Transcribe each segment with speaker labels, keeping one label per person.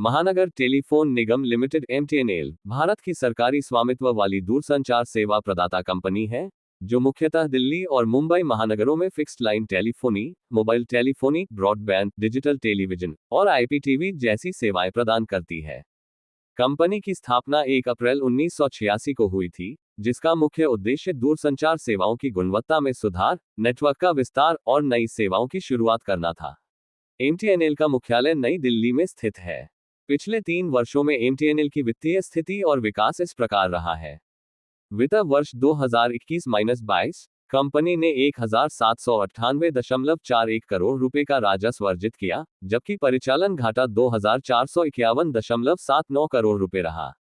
Speaker 1: महानगर टेलीफोन निगम limited (MTNL) Bharat की सरकारी स्वामित्व वाली दूरसंचार सेवा प्रदाता कंपनी है, जो मुख्यतः दिल्ली और मुंबई महानगरों में fixed line telephony, mobile telephony, broadband, digital television और आईपीटीवी जैसी सेवाएं प्रदान करती है। कंपनी की स्थापना 1 अप्रैल 1986 को हुई थी, जिसका मुख्य उद्देश्य दूरसंचार सेवाओं की गुणवत्ता में सुधार, नेटवर्क का विस्तार और नई सेवाओं की शुरुआत करना था। एमटीएनएल का मुख्यालय नई दिल्ली में स्थित है। पिछले 3 वर्षों में एमटीएनएल की वित्तीय स्थिति और विकास इस प्रकार रहा है। वित्त वर्ष 2021-22, कंपनी ने 1798.41 करोड़ रुपए का राजस्व अर्जित किया, जबकि परिचालन घाटा 2451.79 करोड़ रुपए रहा।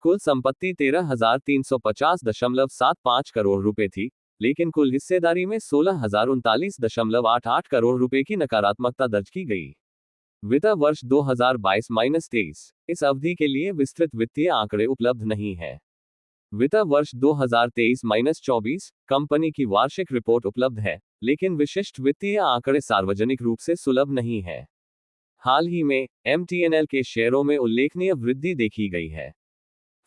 Speaker 1: कुल संपत्ति 13,350.75 करोड़ रुपए थी, लेकिन कुल हिस्सेदारी में 16,039.88 करोड़ रुपए की नकारात्मकता दर्ज की गई। वित्त वर्ष 2022-23, इस अवधि के लिए विस्तृत वित्तीय आंकड़े उपलब्ध नहीं हैं। वित्त वर्ष 2023-24, कंपनी की वार्षिक रिपोर्ट उपलब्ध है, लेकिन विशिष्ट वित्तीय आंकड़े सार्वजनिक रूप से सुलभ नहीं है। हाल ही में एमटीएनएल के शेयरों में उल्लेखनीय वृद्धि देखी गई है।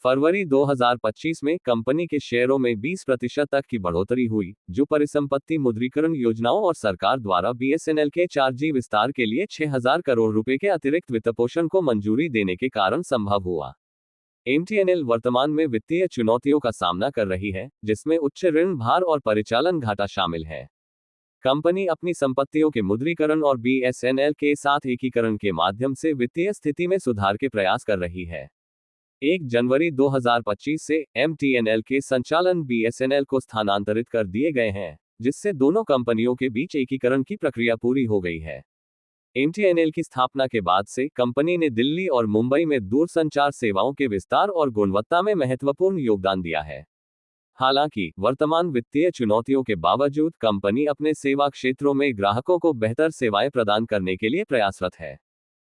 Speaker 1: फरवरी 2025 में कंपनी के शेयरों में 20% तक की बढ़ोतरी हुई, जो परिसंपत्ति मुद्रीकरण योजनाओं और सरकार द्वारा बीएसएनएल के 4G विस्तार के लिए 6,000 करोड़ रुपए के अतिरिक्त वित्तपोषण को मंजूरी देने के कारण संभव हुआ। एमटीएनएल वर्तमान में वित्तीय चुनौतियों का सामना कर रही है, जिसमें उच्च ऋण भार और परिचालन घाटा शामिल है। कंपनी अपनी संपत्तियों के मुद्रीकरण और बीएसएनएल के साथ एकीकरण के माध्यम से वित्तीय स्थिति में सुधार के प्रयास कर रही है। 1 जनवरी 2025 से एमटीएनएल के संचालन बीएसएनएल को स्थानांतरित कर दिए गए हैं, जिससे दोनों कंपनियों के बीच एकीकरण की प्रक्रिया पूरी हो गई है। एमटीएनएल की स्थापना के बाद से कंपनी ने दिल्ली और मुंबई में दूरसंचार सेवाओं के विस्तार और गुणवत्ता में महत्वपूर्ण योगदान दिया है। हालांकि वर्तमान वित्तीय चुनौतियों के बावजूद कंपनी अपने सेवा क्षेत्रों में ग्राहकों को बेहतर सेवाएं प्रदान करने के लिए प्रयासरत है।